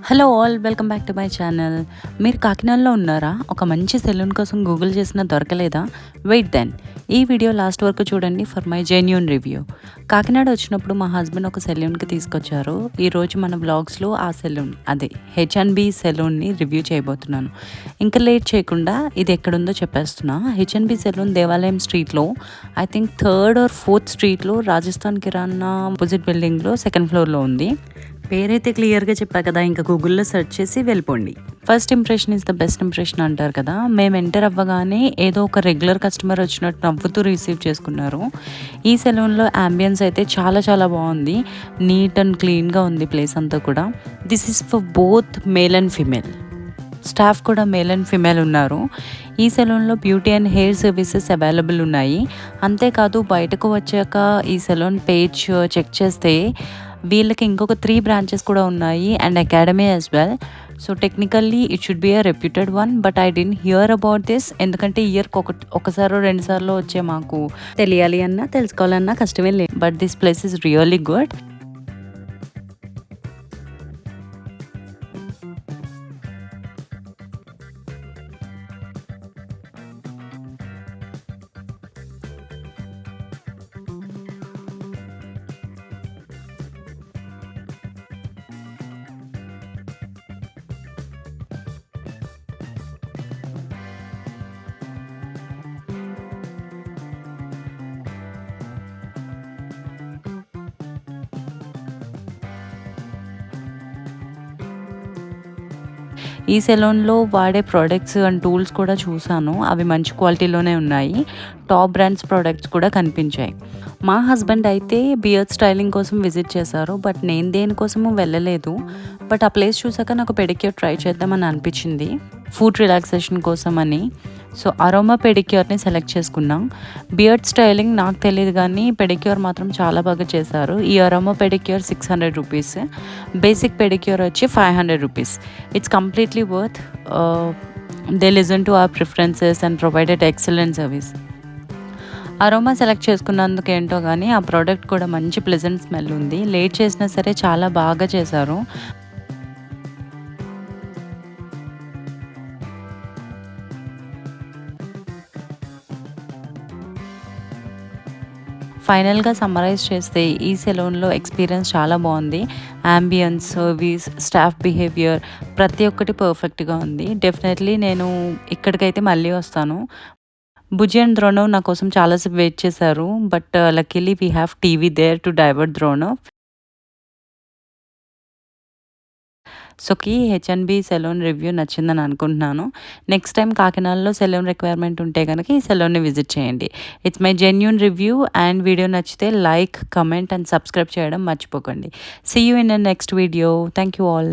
Hello all, welcome back to my channel. మీరు కాకినాడలో ఉన్నారా? ఒక మంచి సెలూన్ కోసం గూగుల్ చేసినా దొరకలేదా? వెయిట్ దెన్, ఈ వీడియో లాస్ట్ వరకు చూడండి for my genuine review. Kakinada వచ్చినప్పుడు మా హస్బెండ్ ఒక సెలూన్కి తీసుకొచ్చారు. ఈరోజు మన బ్లాగ్స్లో ఆ సెలూన్, అదే హెచ్ఎన్బి సెలూన్ని రివ్యూ చేయబోతున్నాను. ఇంకా లేట్ చేయకుండా ఇది ఎక్కడుందో చెప్పేస్తున్నా. హెచ్ఎన్బి సెలూన్ దేవాలయం స్ట్రీట్లో, I think 3rd or 4th స్ట్రీట్లో, రాజస్థాన్ కిరాణా ఆపోజిట్ బిల్డింగ్లో 2nd ఫ్లోర్లో ఉంది. పేరైతే క్లియర్గా చెప్పా కదా, ఇంకా గూగుల్లో సెర్చ్ చేసి వెళ్ళిపోండి. First impression is the best impression అంటారు కదా. మేము ఎంటర్ అవ్వగానే ఏదో ఒక రెగ్యులర్ కస్టమర్ వచ్చినట్టు నవ్వుతూ రిసీవ్ చేసుకున్నారు. ఈ సెలూన్లో అంబియన్స్ అయితే చాలా చాలా బాగుంది. నీట్ అండ్ క్లీన్గా ఉంది ప్లేస్ అంతా కూడా. This is for both male and female. Staff కూడా మేల్ అండ్ ఫిమేల్ ఉన్నారు. ఈ సెలూన్లో beauty and hair services available ఉన్నాయి. అంతేకాదు బయటకు వచ్చాక ఈ సెలూన్ పేజ్ చెక్ చేస్తే వీళ్ళకి ఇంకొక 3 బ్రాంచెస్ కూడా ఉన్నాయి and academy as well. So technically it should be a reputed one, but I don't hear about this. ఎందుకంటే ఇయర్కి ఒకసారో 2 సార్లు వచ్చే మాకు తెలియాలి అన్నా తెలుసుకోవాలన్నా కష్టమే లేదు. But this place is really good. ఈ సెలూన్లో వాడే ప్రోడక్ట్స్ అండ్ టూల్స్ కూడా చూసాను. అవి మంచి క్వాలిటీలోనే ఉన్నాయి. టాప్ బ్రాండ్స్ ప్రోడక్ట్స్ కూడా కనిపించాయి. మా హస్బెండ్ అయితే బియర్డ్ స్టైలింగ్ కోసం విజిట్ చేశారు, బట్ నేను దేనికోసము వెళ్ళలేదు. బట్ ఆ ప్లేస్ చూసాక నాకు పెడిక్యూర్ ట్రై చేద్దామని అనిపించింది, ఫుడ్ రిలాక్సేషన్ కోసం అని. సో అరోమా పెడిక్యూర్ని సెలెక్ట్ చేసుకున్నాం. బియర్డ్ స్టైలింగ్ నాకు తెలియదు, కానీ పెడిక్యూర్ మాత్రం చాలా బాగా చేశారు. ఈ aroma pedicure 600 rupees, basic pedicure వచ్చి 500 rupees. It's completely worth. They listen to our preferences and provided excellent service. Aroma select చేసుకున్నందుకు ఏంటో కానీ ఆ ప్రోడక్ట్ కూడా మంచి ప్లెజెంట్ స్మెల్ ఉంది. లేట్ చేసినా సరే చాలా బాగా చేశారు. ఫైనల్గా సమ్మరైజ్ చేస్తే ఈ సెలూన్లో ఎక్స్పీరియన్స్ చాలా బాగుంది. అంబియన్స్, సర్వీస్, స్టాఫ్ బిహేవియర్ ప్రతి ఒక్కటి పర్ఫెక్ట్గా ఉంది. డెఫినెట్లీ నేను ఇక్కడికైతే మళ్ళీ వస్తాను. బుజ్జి అండ్ ద్రోణవ్ నా కోసం చాలాసేపు వెయిట్ చేశారు, but luckily we have TV there to divert ద్రోణవ్. సోకి హెచ్ఎన్బి సెలూన్ రివ్యూ నచ్చిందని అనుకుంటున్నాను. నెక్స్ట్ టైం కాకినాడలో సెలూన్ రిక్వైర్మెంట్ ఉంటే కనుక ఈ సెలూన్ని విజిట్ చేయండి. It's my genuine review. And video నచ్చితే లైక్, కమెంట్ అండ్ సబ్స్క్రైబ్ చేయడం మర్చిపోకండి. See you in the next video. Thank you all.